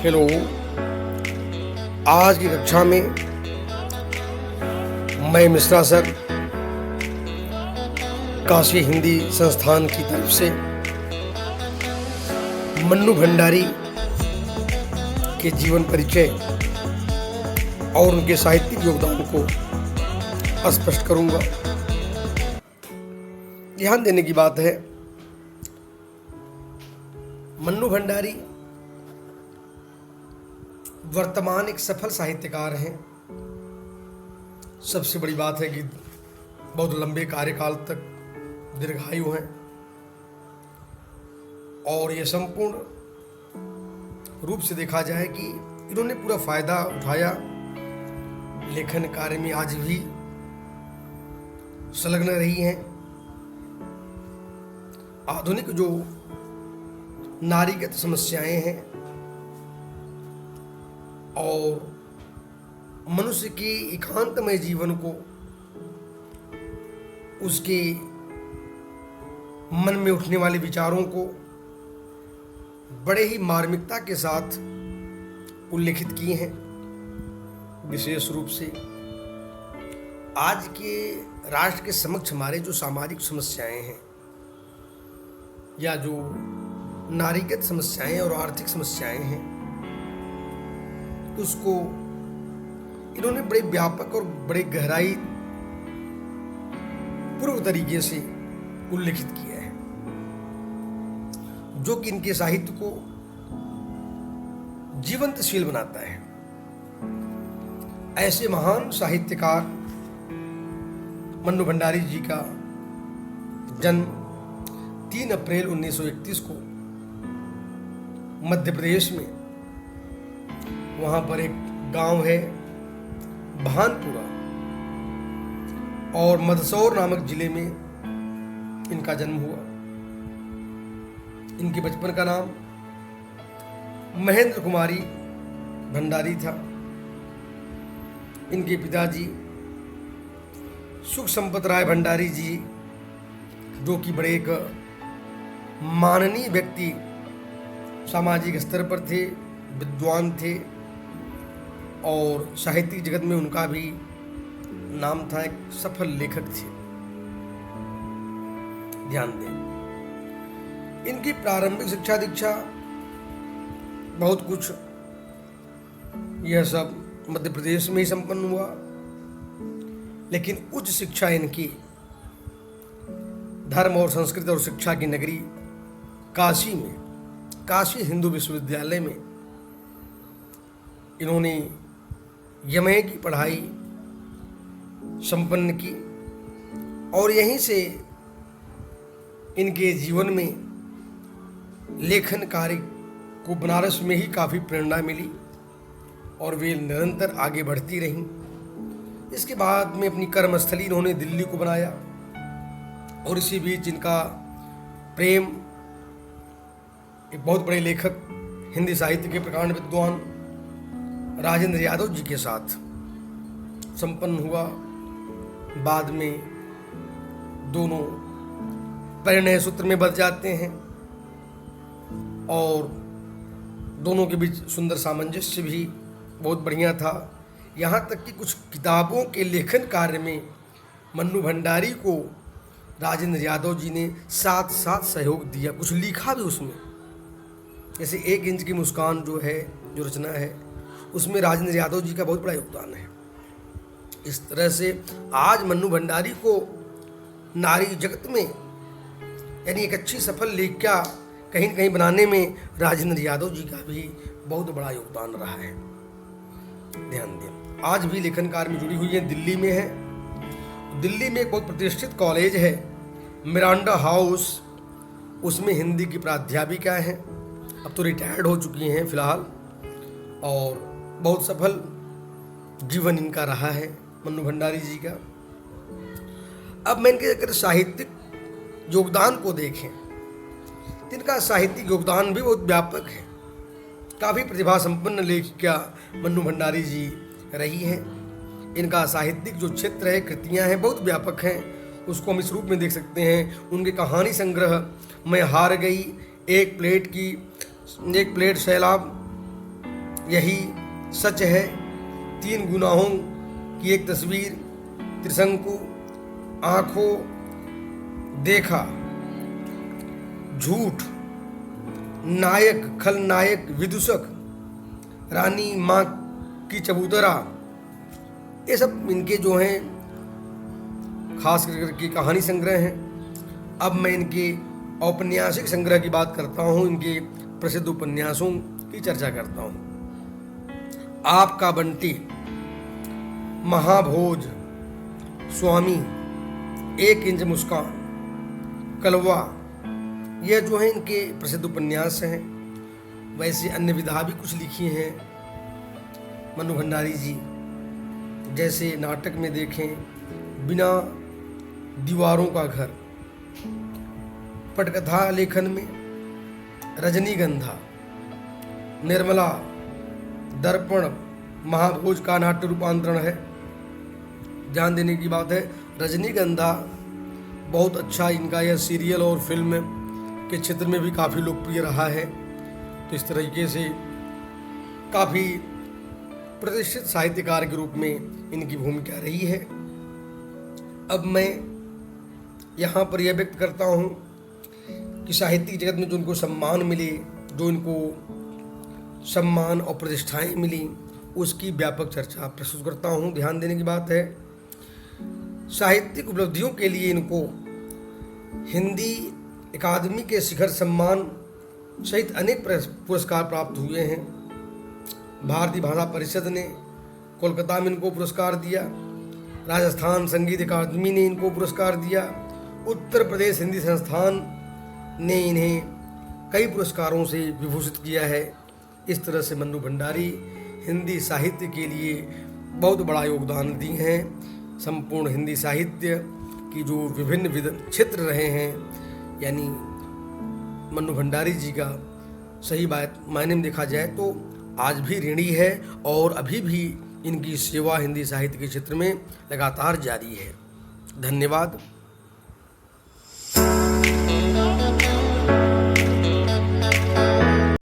Hello. आज की कक्षा में मैं मिश्रा सर काशी हिंदी संस्थान की तरफ से मन्नू भंडारी के जीवन परिचय और उनके साहित्यिक योगदान को स्पष्ट करूंगा। ध्यान देने की बात है, मन्नू भंडारी वर्तमान एक सफल साहित्यकार हैं। सबसे बड़ी बात है कि बहुत लंबे कार्यकाल तक दीर्घायु हैं और ये संपूर्ण रूप से देखा जाए कि इन्होंने पूरा फायदा उठाया, लेखन कार्य में आज भी संलग्न रही हैं। आधुनिक जो नारीगत समस्याएं हैं और मनुष्य के एकांतमय जीवन को उसके मन में उठने वाले विचारों को बड़े ही मार्मिकता के साथ उल्लेखित किए हैं। विशेष रूप से आज के राष्ट्र के समक्ष हमारे जो सामाजिक समस्याएं हैं या जो नारीगत समस्याएं और आर्थिक समस्याएं हैं, उसको इन्होंने बड़े व्यापक और बड़े गहराई पूर्व तरीके से उल्लेखित किया है, जो कि इनके साहित्य को जीवंतशील बनाता है। ऐसे महान साहित्यकार मन्नू भंडारी जी का जन्म 3 अप्रैल 1931 को मध्य प्रदेश में, वहां पर एक गांव है भानपुरा और मंदसौर नामक जिले में इनका जन्म हुआ। इनके बचपन का नाम महेंद्र कुमारी भंडारी था। इनके पिताजी सुख संपत राय भंडारी जी, जो कि बड़े एक माननीय व्यक्ति सामाजिक स्तर पर थे, विद्वान थे और साहित्यिक जगत में उनका भी नाम था, एक सफल लेखक थे। ध्यान दें, इनकी प्रारंभिक शिक्षा दीक्षा बहुत कुछ यह सब मध्य प्रदेश में ही संपन्न हुआ, लेकिन उच्च शिक्षा इनकी धर्म और संस्कृति और शिक्षा की नगरी काशी में, काशी हिंदू विश्वविद्यालय में इन्होंने यमए की पढ़ाई संपन्न की और यहीं से इनके जीवन में लेखन कार्य को बनारस में ही काफ़ी प्रेरणा मिली और वे निरंतर आगे बढ़ती रहीं। इसके बाद में अपनी कर्मस्थली इन्होंने दिल्ली को बनाया और इसी बीच इनका प्रेम एक बहुत बड़े लेखक, हिंदी साहित्य के प्रकांड विद्वान राजेंद्र यादव जी के साथ संपन्न हुआ। बाद में दोनों परिणय सूत्र में बंध जाते हैं और दोनों के बीच सुंदर सामंजस्य भी बहुत बढ़िया था। यहाँ तक कि कुछ किताबों के लेखन कार्य में मन्नू भंडारी को राजेंद्र यादव जी ने साथ साथ सहयोग दिया, कुछ लिखा भी उसमें। जैसे 1 इंच की मुस्कान जो है, जो रचना है, उसमें राजेंद्र यादव जी का बहुत बड़ा योगदान है। इस तरह से आज मन्नू भंडारी को नारी जगत में यानी एक अच्छी सफल लेखिका कहीं न कहीं बनाने में राजेंद्र यादव जी का भी बहुत बड़ा योगदान रहा है। ध्यान दें, आज भी लेखन कार्य में जुड़ी हुई है, दिल्ली में है। दिल्ली में एक बहुत प्रतिष्ठित कॉलेज है मिरांडा हाउस, उसमें हिंदी की प्राध्यापिका हैं, अब तो रिटायर्ड हो चुकी हैं फिलहाल, और बहुत सफल जीवन इनका रहा है मन्नू भंडारी जी का। अब मैं इनके अगर साहित्यिक योगदान को देखें तो इनका साहित्यिक योगदान भी बहुत व्यापक है। काफ़ी प्रतिभा संपन्न लेखिका मन्नू भंडारी जी रही हैं। इनका साहित्यिक जो क्षेत्र है, कृतियां हैं, बहुत व्यापक हैं। उसको हम इस रूप में देख सकते हैं। उनके कहानी संग्रह मैं हार गई, एक प्लेट सैलाब, यही सच है। 3 गुनाहों की एक तस्वीर, त्रिशंकु, आंखों देखा, झूठ, नायक, खलनायक, विदूषक, रानी माँ की चबूतरा, ये सब इनके जो हैं खास करके कहानी संग्रह हैं। अब मैं इनके औपन्यासिक संग्रह की बात करता हूँ, इनके प्रसिद्ध उपन्यासों की चर्चा करता हूँ। आपका बंटी, महाभोज, स्वामी, 1 इंच मुस्कान, कलवा, यह जो है इनके प्रसिद्ध उपन्यास हैं। वैसे अन्य विधा भी कुछ लिखी हैं मन्नू भंडारी जी, जैसे नाटक में देखें बिना दीवारों का घर, पटकथा लेखन में रजनीगंधा, निर्मला, दर्पण, महाभोज का नाट्य रूपांतरण है। ध्यान देने की बात है, रजनीगंधा बहुत अच्छा इनका यह सीरियल और फिल्म के क्षेत्र में भी काफ़ी लोकप्रिय रहा है। तो इस तरीके से काफ़ी प्रतिष्ठित साहित्यकार के रूप में इनकी भूमिका रही है। अब मैं यहाँ पर यह व्यक्त करता हूँ कि साहित्यिक जगत में जो उनको सम्मान मिले, जो इनको सम्मान और प्रतिष्ठाएं मिली, उसकी व्यापक चर्चा प्रस्तुत करता हूँ। ध्यान देने की बात है, साहित्यिक उपलब्धियों के लिए इनको हिंदी अकादमी के शिखर सम्मान सहित अनेक पुरस्कार प्राप्त हुए हैं। भारतीय भाषा परिषद ने कोलकाता में इनको पुरस्कार दिया, राजस्थान संगीत अकादमी ने इनको पुरस्कार दिया, उत्तर प्रदेश हिंदी संस्थान ने इन्हें कई पुरस्कारों से विभूषित किया है। इस तरह से मन्नू भंडारी हिंदी साहित्य के लिए बहुत बड़ा योगदान दिए हैं। संपूर्ण हिंदी साहित्य की जो विभिन्न क्षेत्र रहे हैं, यानी मन्नू भंडारी जी का सही बात मायने में देखा जाए तो आज भी ऋणी है और अभी भी इनकी सेवा हिंदी साहित्य के क्षेत्र में लगातार जारी है। धन्यवाद।